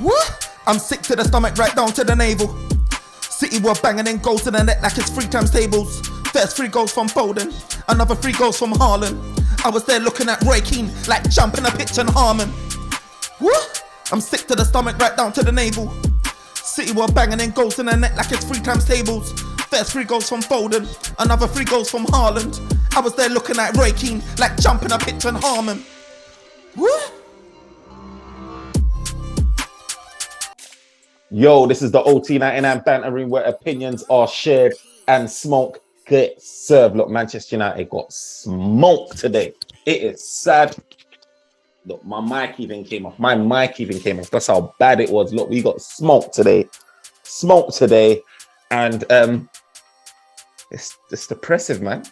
What? I'm sick to the stomach, right down to the navel. City were banging in goals to the net like it's 3 times tables. First 3 goals from Foden, another 3 goals from Haaland. I was there looking at Roy Keane like jumping a pitch and Harmon. What? I'm sick to the stomach, right down to the navel. City were banging in goals in the net like it's 3 times tables. First 3 goals from Foden, another 3 goals from Haaland. I was there looking at Roy Keane like jumping a pitch and Harmon. What? Yo, this is the OT99 Banter Room where opinions are shared and smoke gets served. Look, Manchester United got smoked today. It is sad. Look, my mic even came off. That's how bad it was. Look, we got smoked today. And it's depressive, man.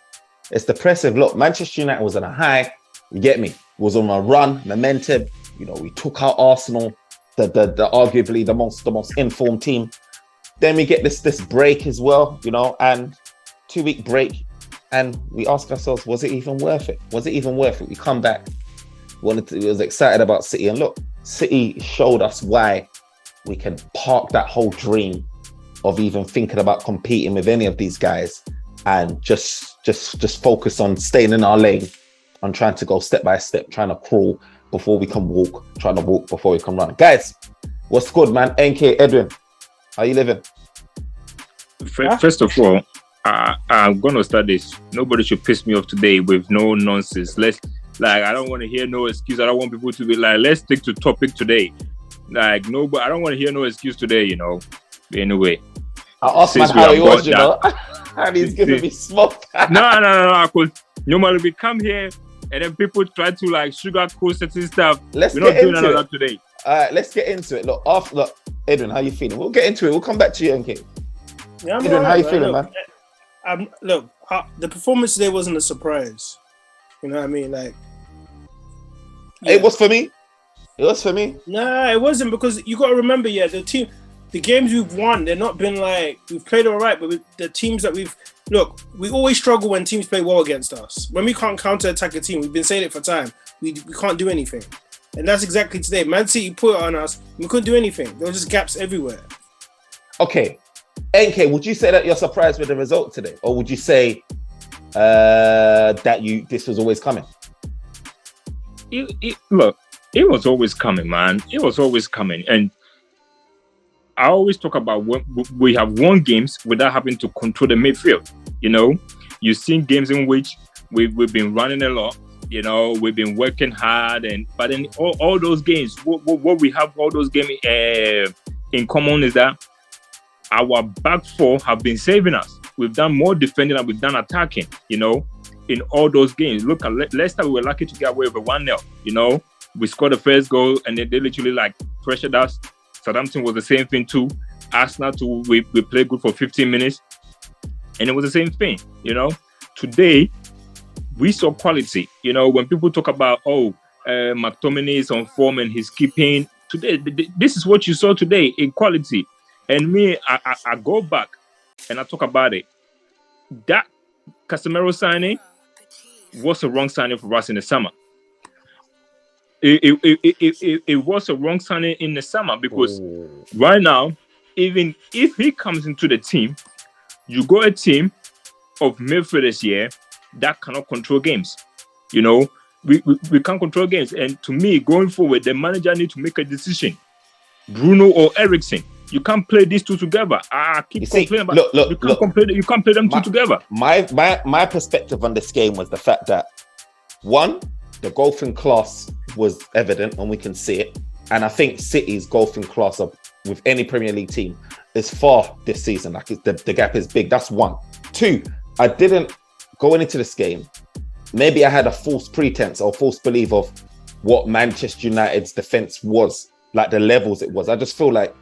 It's depressive. Look, Manchester United was on a high. You get me? Was on a run, momentum. You know, we took out Arsenal, the arguably the most informed team. Then we get this break as well, you know, and 2-week break, and we ask ourselves, was it even worth it? We come back, we was excited about City, and look, City showed us why we can park that whole dream of even thinking about competing with any of these guys and just focus on staying in our lane and trying to go step by step, trying to crawl before we can walk, trying to walk before we can run. Guys, what's good, man? NK, Edwin, how you living? First of all, I'm gonna start this. Nobody should piss me off today with no nonsense. I don't want to hear no excuse. I don't want people to be like, let's stick to topic today. I don't want to hear no excuse today, you know. Anyway, I asked man how he was, you know, and he's giving me smoke. No. Because normally we come here and then people try to like sugarcoat certain stuff. We're not doing none of that today. All right, let's get into it. Look, Edwin, how you feeling? We'll get into it. We'll come back to you, NK. Yeah, I'm Edwin, how you feeling, man? The performance today wasn't a surprise. You know what I mean? Like, yeah. It was for me. Nah, it wasn't, because you got to remember, the games we've won, they're not been like, we've played all right, but the teams that we always struggle when teams play well against us. When we can't counter-attack a team, we've been saying it for time, we can't do anything. And that's exactly today. Man City put it on us, we couldn't do anything. There were just gaps everywhere. Okay. NK, would you say that you're surprised with the result today? Or would you say that this was always coming? Look, it was always coming, man. It was always coming. And I always talk about when we have won games without having to control the midfield. You know, you've seen games in which we've been running a lot. You know, we've been working hard, but in all those games, what we have all those games in common is that our back four have been saving us. We've done more defending than we've done attacking. You know, in all those games. Look at Leicester, we were lucky to get away with a 1-0. You know, we scored the first goal and they literally like pressured us. Southampton was the same thing too. Arsenal too, we played good for 15 minutes and it was the same thing. You know, today we saw quality. You know, when people talk about, McTominay is on form and he's keeping, today, this is what you saw today in quality. And me, I go back and I talk about it. That Casemiro signing was a wrong signing for us in the summer. It was a wrong signing in the summer because right now, even if he comes into the team, you got a team of midfielders here that cannot control games. You know, we can't control games. And to me, going forward, the manager needs to make a decision. Bruno or Eriksen. You can't play these two together. I keep complaining about you can't play them two together. My perspective on this game was the fact that, one, the golfing class was evident and we can see it. And I think City's golfing class with any Premier League team is far this season. Like the gap is big. That's one. Two, I didn't going into this game. Maybe I had a false pretense or false belief of what Manchester United's defense was, like the levels it was. I just feel like,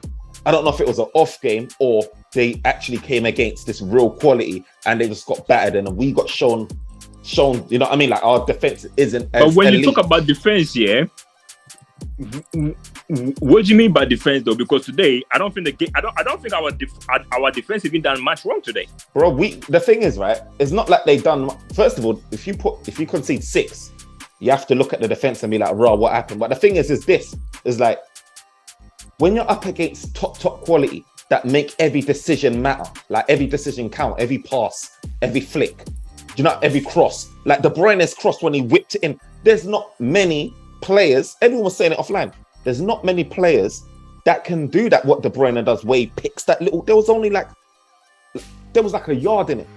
I don't know if it was an off game or they actually came against this real quality and they just got battered and we got shown, you know what I mean? Like our defense isn't as But when elite. you talk about defense, what do you mean by defense though? Because today, I don't think our defense even done much wrong today. Bro, the thing is, right, it's not like they done, first of all, if you concede 6, you have to look at the defense and be like, raw, what happened? But the thing is this, is like, when you're up against top quality that make every decision matter, like every decision count, every pass, every flick, you know, every cross, like De Bruyne's cross when he whipped it in. There's not many players, everyone was saying it offline, there's not many players that can do that, what De Bruyne does, where he picks that little, there was like a yard in it,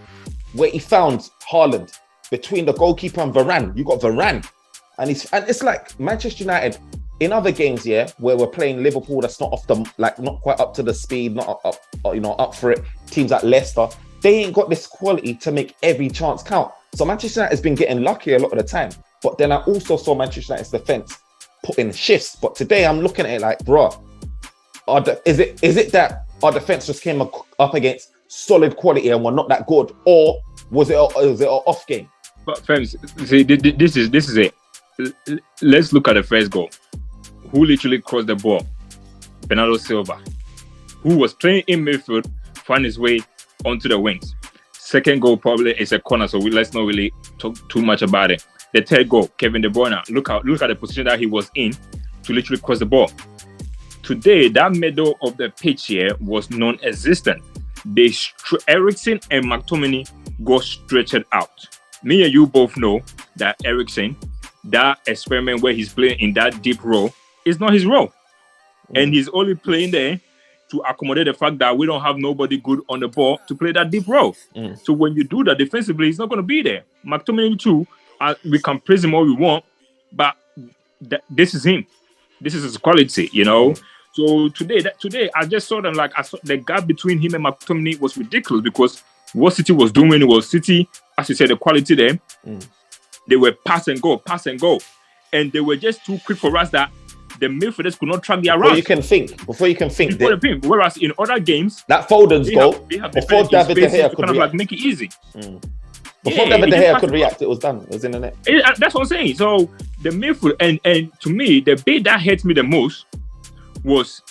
where he found Haaland between the goalkeeper and Varane. You got Varane. And it's like Manchester United in other games, yeah, where we're playing Liverpool that's not not quite up to the speed, not up for it. Teams like Leicester, they ain't got this quality to make every chance count. So Manchester United has been getting lucky a lot of the time. But then I also saw Manchester United's defense put in shifts. But today I'm looking at it like, bro, is it that our defense just came up against solid quality and we're not that good, or was it an off game? But friends, see, this is it. Let's look at the first goal. Who literally crossed the ball? Bernardo Silva, who was playing in midfield, found his way onto the wings. Second goal probably is a corner, so let's not really talk too much about it. The third goal, Kevin De Bruyne, look at the position that he was in to literally cross the ball. Today, that middle of the pitch here was non-existent. Eriksen and McTominay got stretched out. Me and you both know that Eriksen, that experiment where he's playing in that deep role, is not his role. And he's only playing there to accommodate the fact that we don't have nobody good on the ball to play that deep role. So when you do that defensively, he's not going to be there. McTominay too, we can praise him all we want, but this is him. This is his quality, you know. So today I just saw them like, I saw the gap between him and McTominay was ridiculous, because what City was doing was City, as you said, the quality there. They were pass and go, and they were just too quick for us that the midfielders could not track their routes. Before you can think. Whereas in other games, that Foden's goal, before David De Gea could kind of like make it easy. Before David De Gea could react, it was done. It was in the net. That's what I'm saying. So the midfield, and to me, the bit that hurt me the most was,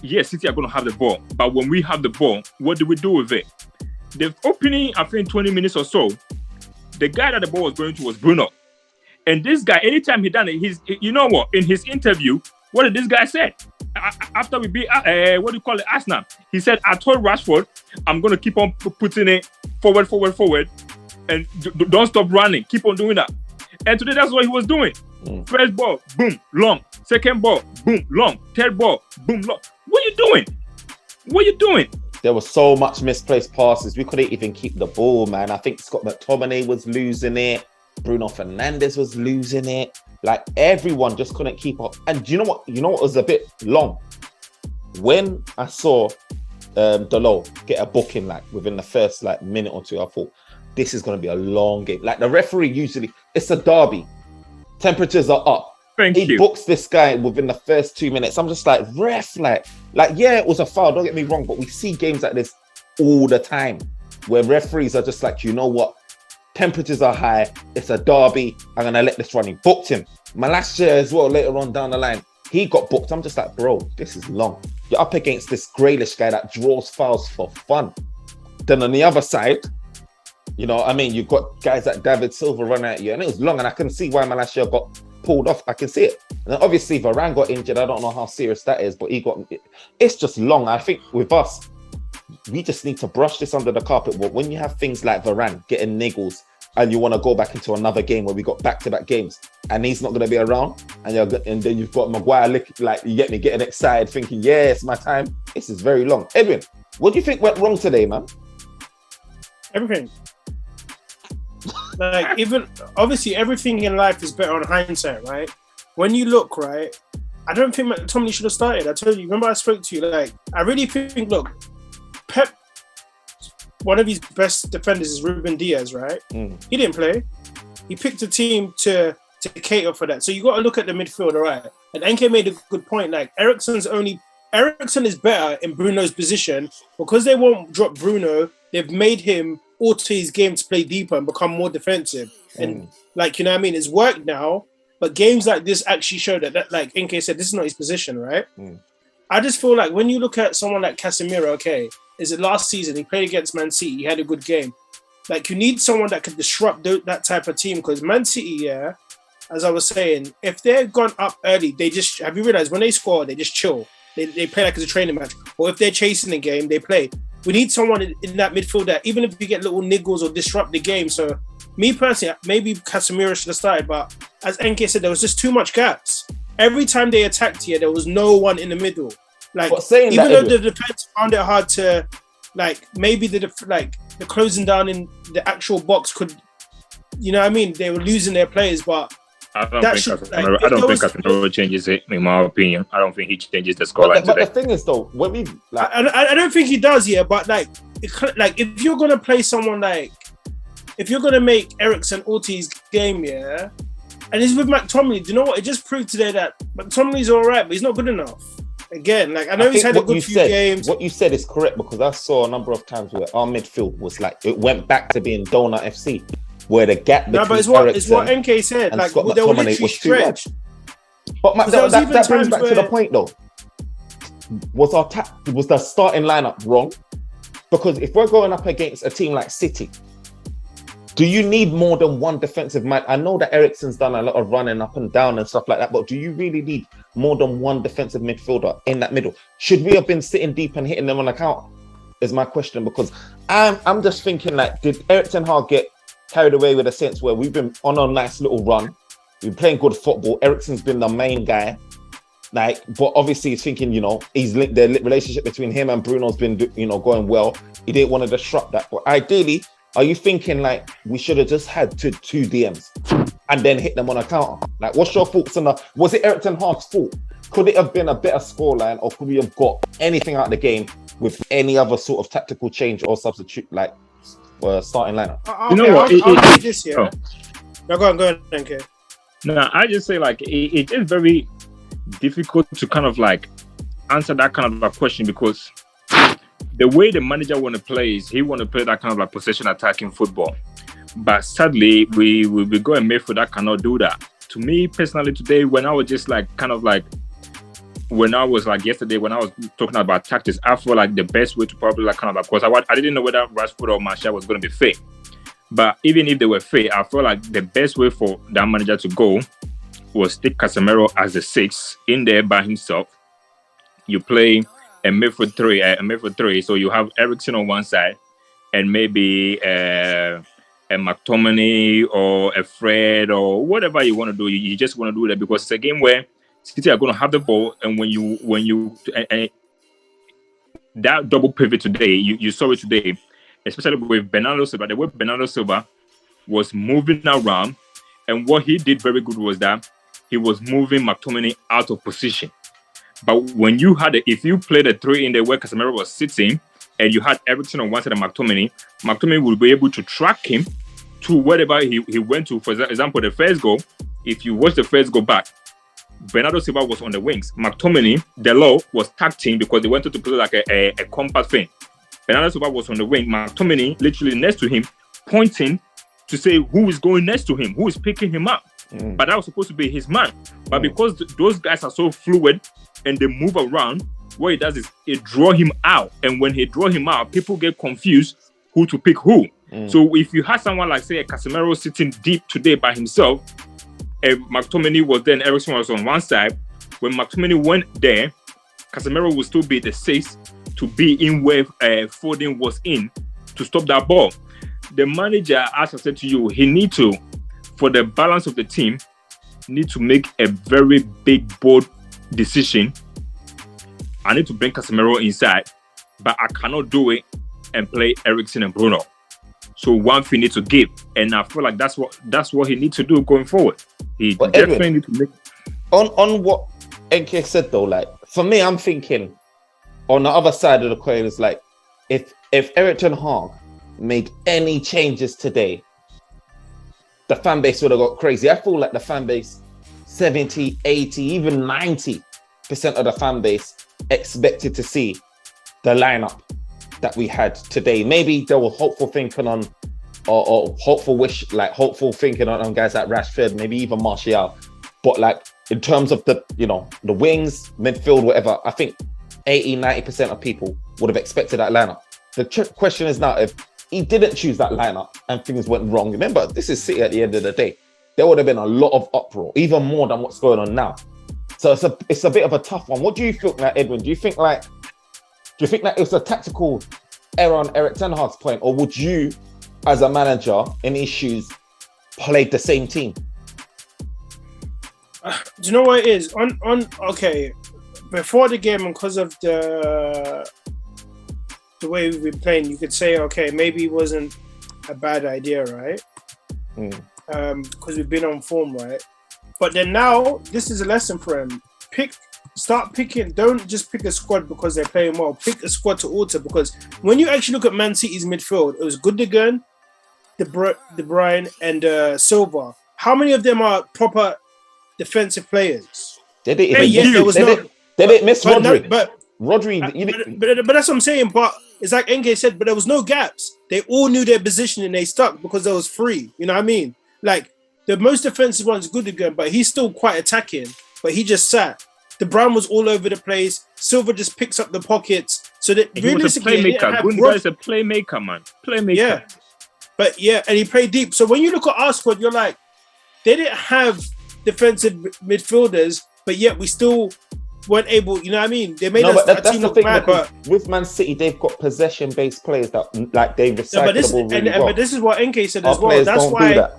yes, City are going to have the ball, but when we have the ball, what do we do with it? The opening, I think 20 minutes or so, the guy that the ball was going to was Bruno. And this guy, anytime he done it, you know what? In his interview, what did this guy say? After we beat, Arsenal, he said, I told Rashford, I'm going to keep on putting it forward, and don't stop running. Keep on doing that. And today, that's what he was doing. First ball, boom, long. Second ball, boom, long. Third ball, boom, long. What are you doing? There was so much misplaced passes. We couldn't even keep the ball, man. I think Scott McTominay was losing it. Bruno Fernandes was losing it. Like, everyone just couldn't keep up. And you know what was a bit long? When I saw Dalot get a booking like within the first like minute or two, I thought, this is going to be a long game. Like, the referee usually, it's a derby. Temperatures are up. He books this guy within the first 2 minutes. I'm just like, ref, like, yeah, it was a foul. Don't get me wrong, but we see games like this all the time where referees are just like, you know what? Temperatures are high. It's a derby. I'm going to let this run. He booked him. Malacia as well, later on down the line, he got booked. I'm just like, bro, this is long. You're up against this Grealish guy that draws fouls for fun. Then on the other side, you know, I mean, you've got guys like David Silva running at you, and it was long, and I can see why Malacia got pulled off. I can see it. And then obviously Varane got injured. I don't know how serious that is, but it's just long. I think with us, we just need to brush this under the carpet. But when you have things like Varane getting niggles and you want to go back into another game where we got back-to-back games and he's not going to be around, and then you've got Maguire, like, you get me getting excited thinking, yeah, it's my time. This is very long. Edwin, what do you think went wrong today, man? Everything. Like, even obviously everything in life is better on hindsight, right? When you look, right, I don't think McTominay should have started. I told you, remember I spoke to you, like, I really think, look, Pep, one of his best defenders is Ruben Diaz, right? He didn't play. He picked a team to cater for that. So you got to look at the midfield, all right? And NK made a good point. Like, Eriksen is better in Bruno's position because they won't drop Bruno. They've made him alter his game to play deeper and become more defensive. And like, you know what I mean? It's worked now, but games like this actually show that like NK said, this is not his position, right? I just feel like when you look at someone like Casemiro, okay, is it last season? He played against Man City. He had a good game. Like, you need someone that could disrupt that type of team, because Man City, as I was saying, if they're gone up early, they just, have you realized when they score, they just chill. They play like it's a training match. Or if they're chasing the game, they play. We need someone in that midfield that even if you get little niggles or disrupt the game. So me personally, maybe Casemiro should have started, but as NK said, there was just too much gaps. Every time they attacked here, there was no one in the middle. Like even though the defense found it hard to, like maybe the closing down in the actual box could, you know what I mean? They were losing their players, but I don't think Casemiro changes it. In my opinion, I don't think he changes the scoreline. But the thing is, though, when we I don't think he does, yeah. But like if you're gonna play someone if you're gonna make Eriksen Ortiz game, yeah, and it's with McTominay. Do you know what? It just proved today that McTominay's all right, but he's not good enough. Again, like I know he's had a good few games. What you said is correct because I saw a number of times where our midfield was like it went back to being Donut FC. Where the gap between but it's what MK said. Like they were literally stretched. But that brings back to the point though. Was the starting lineup wrong? Because if we're going up against a team like City, do you need more than one defensive man? I know that Eriksen's done a lot of running up and down and stuff like that, but do you really need more than one defensive midfielder in that middle? Should we have been sitting deep and hitting them on the counter? Is my question, because I'm just thinking like, did Erik ten Hag get carried away with a sense where we've been on a nice little run, we've been playing good football, Eriksen's been the main guy, like, but obviously he's thinking, you know, he's linked, the relationship between him and Bruno's been, you know, going well. He didn't want to disrupt that. But ideally, are you thinking like we should have just had two DMs and then hit them on a counter? Like, what's your thoughts on that? Was it Erik ten Hag's fault? Could it have been a better scoreline, or could we have got anything out of the game with any other sort of tactical change or substitute, like starting lineup? You know what? I'll this year. No, go on, okay. No, I just say like it is very difficult to kind of like answer that kind of a question, because the way the manager want to play is he want to play that kind of like possession attacking football. But sadly, we go and midfield that cannot do that. To me personally today, when I was just like kind of like when I was like yesterday, when I was talking about tactics, I feel like the best way to probably like kind of like, because I didn't know whether Rashford or Martial was going to be fit. But even if they were fit, I feel like the best way for that manager to go was stick Casemiro as the 6 in there by himself. You play a midfield three. So you have Eriksen on one side and maybe a McTominay or a Fred or whatever you want to do. You just want to do that because it's a game where City are going to have the ball, and when you that double pivot today, you saw it today, especially with Bernardo Silva. The way Bernardo Silva was moving around, and what he did very good was that he was moving McTominay out of position. But when you had if you played a 3 in the where Casemiro was sitting, and you had Eriksen on one side of McTominay will be able to track him to wherever he went to. For example, the first goal, if you watch the first goal back, Bernardo Silva was on the wings. McTominay, Delo was tagged in because they wanted to play like a compact thing. Bernardo Silva was on the wing. McTominay literally next to him, pointing to say who is going next to him, who is picking him up. But that was supposed to be his man. But because those guys are so fluid and they move around, what it does is it draw him out. And when he draw him out, people get confused who to pick who. So if you had someone like, say, a Casemiro sitting deep today by himself, McTominay was there and Eriksen was on one side. When McTominay went there, Casemiro would still be the 6 to be in where Foden was in to stop that ball. The manager, as I said to you, he need to, for the balance of the team, need to make a very big, bold decision. I need to bring Casemiro inside, but I cannot do it and play Eriksen and Bruno. So one thing needs to give, and I feel like that's what he needs to do going forward. He definitely needs to make. On what NK said though, like for me, I'm thinking on the other side of the coin is like if Erik ten Hag made any changes today, the fan base would have got crazy. I feel like the fan base, 70, 80, even 90% of the fan base expected to see the lineup that we had today. Maybe there was hopeful thinking on, or hopeful thinking on guys like Rashford, maybe even Martial. But like in terms of the wings, midfield, whatever, I think 80, 90% of people would have expected that lineup. The question is now, if he didn't choose that lineup and things went wrong, remember, this is City at the end of the day, there would have been a lot of uproar, even more than what's going on now. So it's a bit of a tough one. What do you think, like, Edwin? Do you think that it was a tactical error on Erik ten Hag's point, or would you, as a manager in his shoes, played the same team? Do you know what it is? Okay, before the game, and because of the way we've been playing, you could say, okay, maybe it wasn't a bad idea, right? Because we've been on form, right? But then now, this is a lesson for him. Start picking. Don't just pick a squad because they're playing well. Pick a squad to alter, because when you actually look at Man City's midfield, it was Gundogan, De Bruyne, and Silva. How many of them are proper defensive players? They didn't miss Rodri. But that's what I'm saying. But it's like Enge said, but there was no gaps. They all knew their position and they stuck because there was free. You know what I mean? Like, the most defensive one is Gundogan, but he's still quite attacking. But he just sat. De Bruyne was all over the place. Silva just picks up the pockets. So that he was a playmaker. Gundogan is a playmaker, man. Playmaker. Yeah, and he played deep. So when you look at our squad, you're like, they didn't have defensive midfielders, but yet we still weren't able. You know what I mean? They made us a team look mad. But with Man City, they've got possession-based players that like they recycle really well. But this is what Enke said as well. That's why.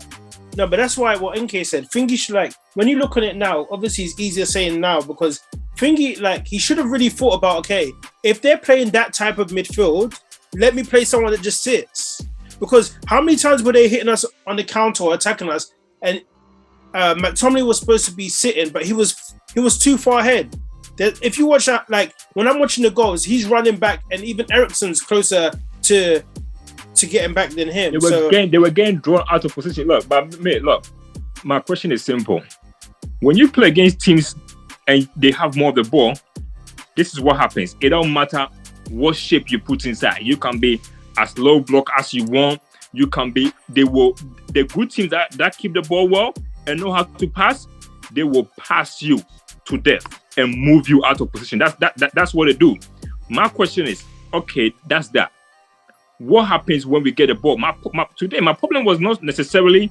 No, but that's why what Enke said. Fingy should, like, when you look on it now, obviously it's easier saying now because Fingy, like, he should have really thought about, okay, if they're playing that type of midfield, let me play someone that just sits. Because how many times were they hitting us on the counter or attacking us? And McTominay was supposed to be sitting, but he was too far ahead. If you watch that, like, when I'm watching the goals, he's running back, and even Eriksen's closer to getting back than him. They were getting drawn out of position. Look, but mate, look, my question is simple. When you play against teams and they have more of the ball, this is what happens. It don't matter what shape you put inside. You can be as low block as you want. You can be. The good teams that keep the ball well and know how to pass, they will pass you to death and move you out of position. That's what they do. My question is, okay, that's that. What happens when we get the ball? Today, my problem was not necessarily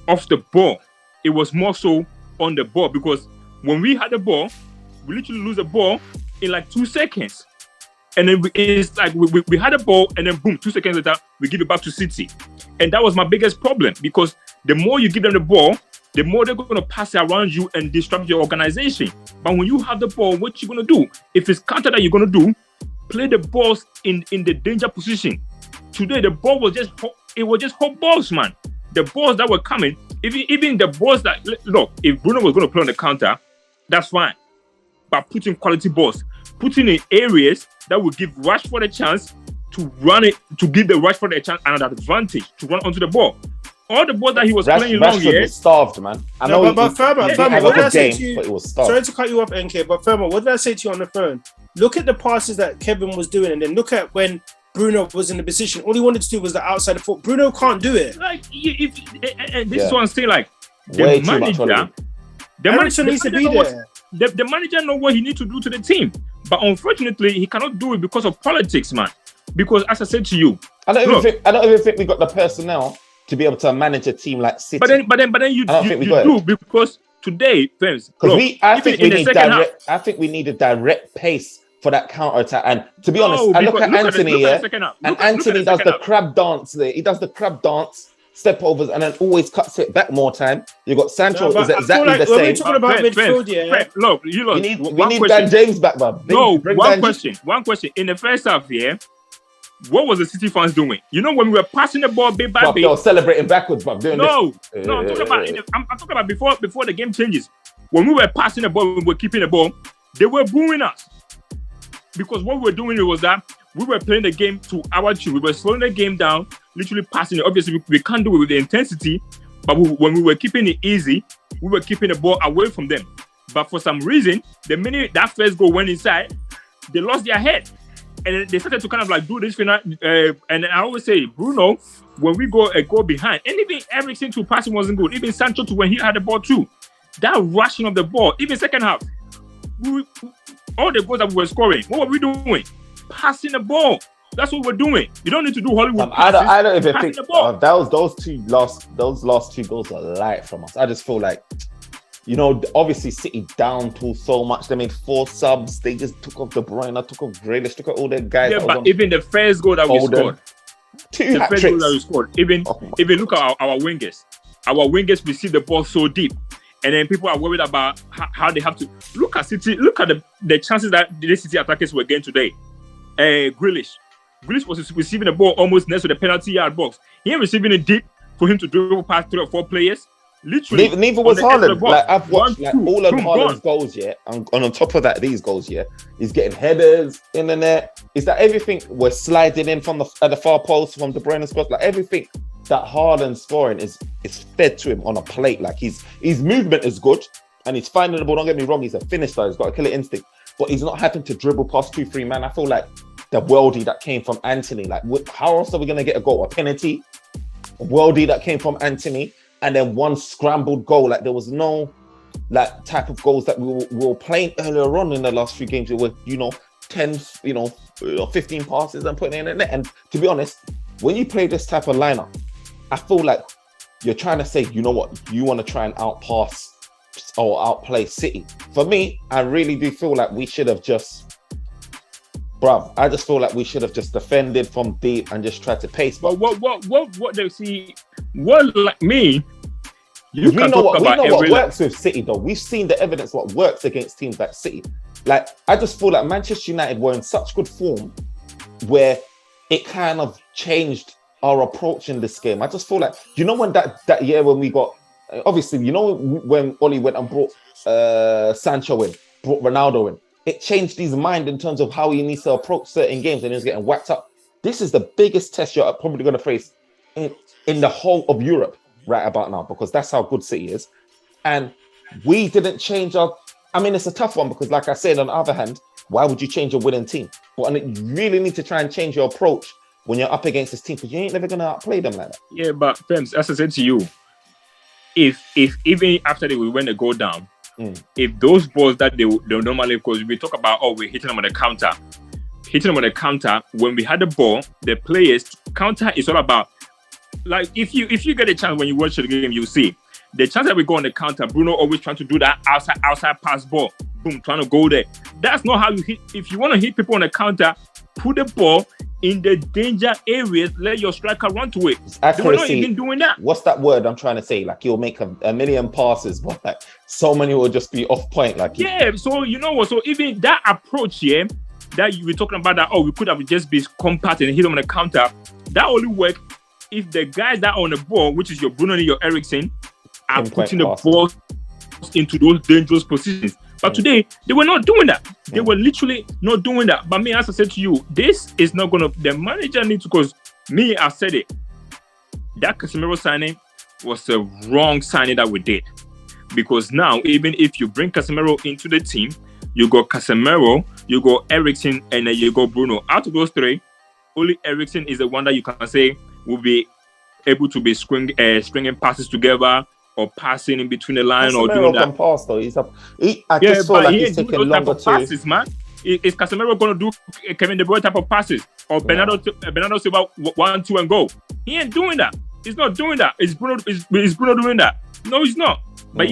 off the ball. It was more so on the ball, because when we had the ball, we literally lose the ball in like 2 seconds. And then it's like we had the ball, and then boom, 2 seconds later, we give it back to City. And that was my biggest problem, because the more you give them the ball, the more they're going to pass it around you and disrupt your organization. But when you have the ball, what you going to do? If it's counter that you're going to do, play the balls in the danger position. Today, the ball was just hot balls, man. The balls that were coming, even the balls that, look, if Bruno was going to play on the counter, that's fine. But putting quality balls, putting in areas that will give Rashford a chance to run it, to give the Rashford a chance and an advantage to run onto the ball. All the balls that he was playing long, Rashford was starved, man. I know, but Firma, what did I say to you? But it was starved. Sorry to cut you off, NK, but Firma, what did I say to you on the phone? Look at the passes that Kevin was doing, and then look at when Bruno was in the position. All he wanted to do was the outside of foot. Bruno can't do it. Like, this is what I'm saying. Like, the manager needs to be there. The manager knows what he needs to do to the team, but unfortunately, he cannot do it because of politics, man. Because, as I said to you, I don't even think we got the personnel to be able to manage a team like City. But then you do, because today, friends, I think we need a direct pace for that counter attack. And to be honest, I look at Anthony here, and Anthony does the crab dance there. He does the crab dance, step overs, and then always cuts it back more time. You got Sancho is exactly the same. When we're talking about midfield, look, we need Dan James back, man. One question. In the first half, what was the City fans doing? You know, when we were passing the ball bit by bit, they were celebrating backwards, but I'm talking about before the game changes. When we were passing the ball, we were keeping the ball, they were booing us. Because what we were doing was that we were playing the game to our tune. We were slowing the game down, literally passing it. Obviously, we can't do it with the intensity, but when we were keeping it easy, we were keeping the ball away from them. But for some reason, the minute that first goal went inside, they lost their head. And they started to kind of like do this thing. And I always say, Bruno, when we go behind, and even everything to passing wasn't good. Even Sancho too, when he had the ball too. That rushing of the ball, even second half, all the goals that we were scoring, what were we doing? Passing the ball. That's what we're doing. You don't need to do Hollywood. I don't even think those last two goals are light from us. I just feel like You know, obviously City down to so much. They made 4 subs. They just took off De Bruyne, took off Grealish, took off all their guys. Yeah, but even the first goal that we scored, 2 the hat first goal tricks. that we scored, even look at our wingers. Our wingers receive the ball so deep, and then people are worried about how they have to look at City. Look at the chances that the City attackers were getting today. Grealish was receiving the ball almost next to the penalty yard box. He ain't receiving it deep for him to dribble past 3 or 4 players. Literally, neither was Haaland. Like I've watched all of Haaland's gone. goals, and on top of that, these goals, he's getting headers in the net. Is that everything we're sliding in from at the far post from De Bruyne's cross? Like everything that Haaland's scoring is fed to him on a plate. Like his movement is good and he's finding the ball. Don't get me wrong, he's a finisher. He's got a killer instinct, but he's not having to dribble past 2-3 man. I feel like the worldie that came from Anthony. Like how else are we gonna get a goal? A penalty, a worldie that came from Anthony. And then one scrambled goal. Like there was no like type of goals that we were playing earlier on in the last few games. It were 10, 15 passes and putting it in the net. And to be honest, when you play this type of lineup, I feel like you're trying to say, you know what, you want to try and outpass or outplay City. For me, I really do feel like we should have just, I just feel like we should have just defended from deep and just tried to pace. But what they see. Well, like me, we know what works with City, though. We've seen the evidence what works against teams like City. Like, I just feel like Manchester United were in such good form where it kind of changed our approach in this game. I just feel like, when that year when we got, obviously, when Oli went and brought Sancho in, brought Ronaldo in, it changed his mind in terms of how he needs to approach certain games and he was getting whacked up. This is the biggest test you're probably going to face in the whole of Europe right about now, because that's how good City is. And we didn't change it's a tough one because, like I said, on the other hand, why would you change a winning team? But you really need to try and change your approach when you're up against this team, because you ain't never going to outplay them like that. Yeah, but Fems, as I said to you, if even after we went a goal down, if those balls that they normally, because we talk about, we're hitting them on the counter. Hitting them on the counter, when we had the ball, the players, counter is all about, like, if you get a chance when you watch the game, you see the chance that we go on the counter. Bruno always trying to do that outside pass ball, boom, trying to go there. That's not how you hit. If you want to hit people on the counter, put the ball in the danger areas. Let your striker run to it. They were not even doing that. What's that word I'm trying to say? Like, you'll make a million passes, but like so many will just be off point. Like, so you know what? So even that approach, that you were talking about, that we could have just be compact and hit them on the counter. That only work if the guys that are on the ball, which is your Bruno and your Eriksen, are putting the ball into those dangerous positions. But today, they were not doing that. They were literally not doing that. But me, as I said to you, this is not going to... The manager needs to... Because me, I said it. That Casemiro signing was the wrong signing that we did. Because now, even if you bring Casemiro into the team, you got Casemiro, you got Eriksen, and then you got Bruno. Out of those 3, only Eriksen is the one that you can say will be able to be stringing passes together or passing in between the line or doing that. Pass, though. I just feel like he's taking longer to passes, man. Is Casemiro going to do Kevin De Bruyne type of passes or Bernardo Silva 1-2 and go? He ain't doing that. He's not doing that. Is Bruno doing that? No, he's not. But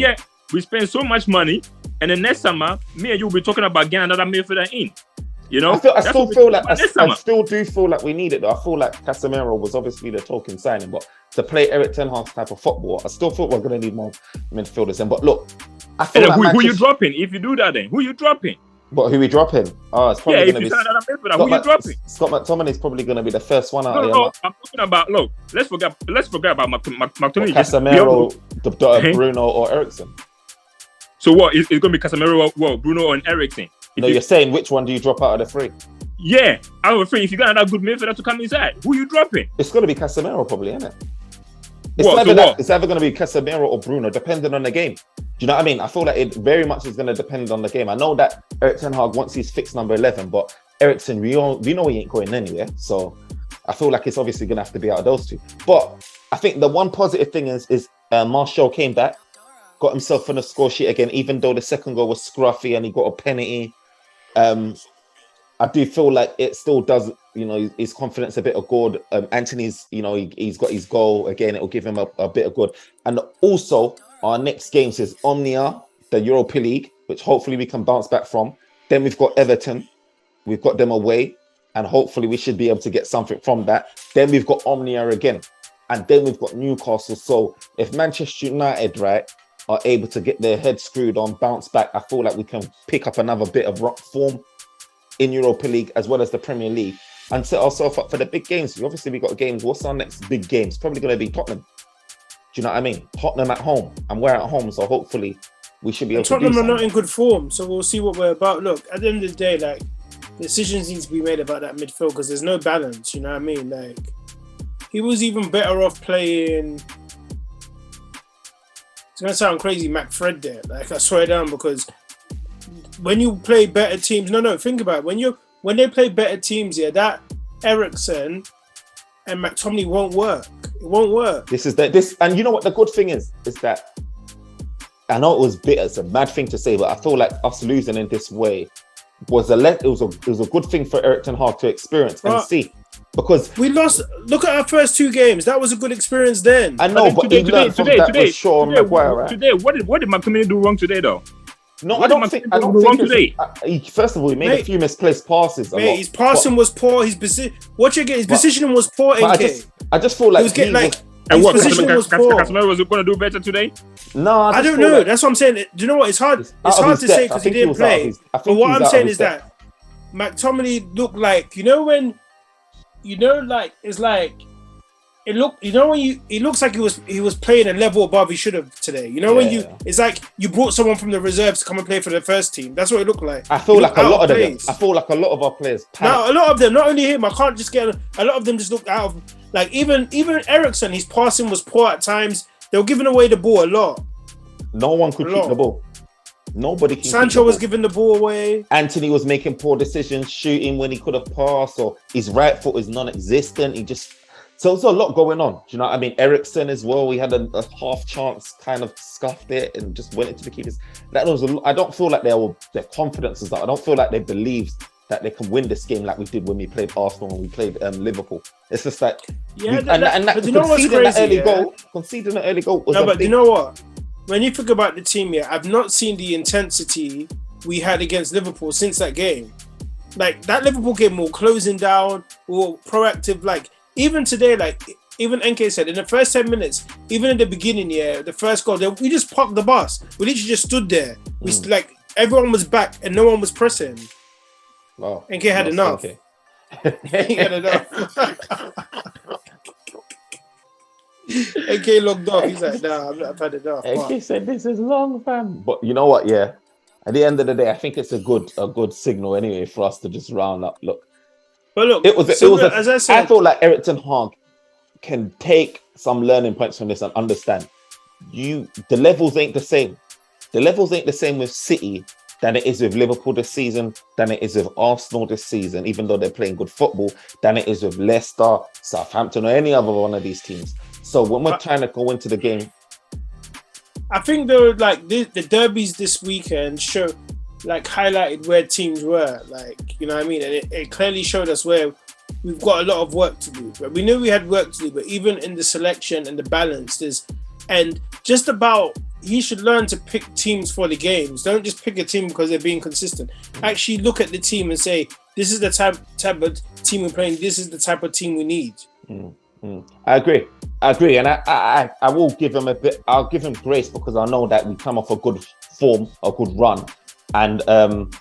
we spend so much money, and the next summer, me and you will be talking about getting another midfielder in. I still do feel like we need it, though. I feel like Casemiro was obviously the token signing, but to play Erik ten Hag's type of football, I still feel we're going to need more midfielders in. But look, I feel like who you dropping? If you do that, then who you dropping? But who we dropping? It's probably going to be another midfielder. Who you dropping? Scott McTominay is probably going to be the first one out. No, I'm talking about. Look, let's forget about McTominay. Casemiro, Bruno, or Eriksen. So what? It's going to be Casemiro, Bruno, and Eriksen. No, you're saying which one do you drop out of the 3? Yeah, out of the 3. If you got another good midfielder to come inside, who you dropping? It's going to be Casemiro, probably, isn't it? It's either going to be Casemiro or Bruno, depending on the game. Do you know what I mean? I feel like it very much is going to depend on the game. I know that Erik ten Hag wants his fixed number 11, but Eriksen, we know he ain't going anywhere. So I feel like it's obviously going to have to be out of those 2. But I think the one positive thing is Martial came back, got himself on the score sheet again, even though the second goal was scruffy and he got a penalty. I do feel like it still does, his confidence a bit of good. Anthony's, he's got his goal again. It'll give him a bit of good. And also, our next game says Omnia the Europa League, which hopefully we can bounce back from. Then we've got Everton. We've got them away. And hopefully we should be able to get something from that. Then we've got Omnia again. And then we've got Newcastle. So if Manchester United, right, are able to get their head screwed on, bounce back, I feel like we can pick up another bit of rock form in Europa League as well as the Premier League and set ourselves up for the big games. Obviously, we got games. What's our next big game? It's probably going to be Tottenham. Do you know what I mean? Tottenham at home. And we're at home. So hopefully we should be able to do something. Tottenham are not in good form. So we'll see what we're about. Look, at the end of the day, like, decisions need to be made about that midfield because there's no balance. You know what I mean? Like, he was even better off playing. It's gonna sound crazy, McFred there. Like, I swear down, because when you play better teams, think about it. When they play better teams, yeah, that Eriksen and McTominay won't work. It won't work. And you know what the good thing is that I know it was bitter, it's a mad thing to say, but I feel like us losing in this way was a good thing for Erik ten Hag to experience and see. Because we lost. Look at our first 2 games. That was a good experience then. I know, but today, what did McTominay do wrong today, though? No, I don't think today. First of all, he made a few misplaced passes. His passing was poor. His positioning was poor. I just feel like he was getting like. And what Casemiro was going to do better today? No, I don't know. That's what I'm saying. Do you know what? It's hard. It's hard to say because he didn't play. But what I'm saying is that McTominay looked like, it's like it looked. It looks like he was playing a level above he should have today. It's like you brought someone from the reserves to come and play for the first team. That's what it looked like. I feel like a lot of our players. Now a lot of them, not only him. I can't just get a lot of them just looked out of. Like even Eriksen, his passing was poor at times. They were giving away the ball a lot. No one could keep the ball. Nobody. Sancho was giving the ball away. Anthony was making poor decisions, shooting when he could have passed, or his right foot is non-existent. So there's a lot going on. Do you know what I mean? Eriksen as well. We had a half chance, kind of scuffed it and just went into the keepers. I don't feel like their confidence is up. I don't feel like they believe that they can win this game like we did when we played Arsenal and we played Liverpool. It's just like, conceding an early goal was but you know what? When you think about the team here, I've not seen the intensity we had against Liverpool since that game. Like, that Liverpool game, we were closing down, we were proactive. Like, even today, like, even NK said, in the first 10 minutes, even in the beginning, the first goal, we just parked the bus. We literally just stood there. Everyone was back and no one was pressing. Wow. NK had enough. He had enough. NK logged off. He's like, nah, I've had enough. NK said, this is long, fam. But you know what? Yeah. At the end of the day, I think it's a good signal anyway for us to just round up. Look. But look, as I said, I feel like Erik ten Hag can take some learning points from this and understand. The levels ain't the same. The levels ain't the same with City than it is with Liverpool this season, than it is with Arsenal this season, even though they're playing good football, than it is with Leicester, Southampton, or any other one of these teams. So when we're trying to go into the game, I think though, like the derbies this weekend highlighted where teams were, like, you know what I mean, and it clearly showed us where we've got a lot of work to do. But we knew we had work to do, but even in the selection and the balance, he should learn to pick teams for the games. Don't just pick a team because they're being consistent. Actually look at the team and say, this is the type of team we're playing. This is the type of team we need. I agree. And I will give him I'll give him grace because I know that we come off a good form, a good run. And I'm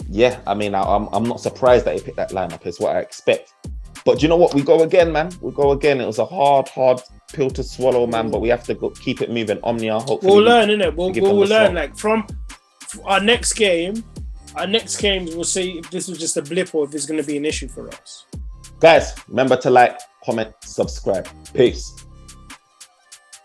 not surprised that he picked that lineup. It's what I expect. But do you know what? We go again, man. We go again. It was a hard pill to swallow, man. But we have to keep it moving. Omnia, hopefully. We'll learn, innit? We'll learn. Like, from our next games, we'll see if this was just a blip or if it's going to be an issue for us. Guys, remember to like, comment, subscribe. Peace.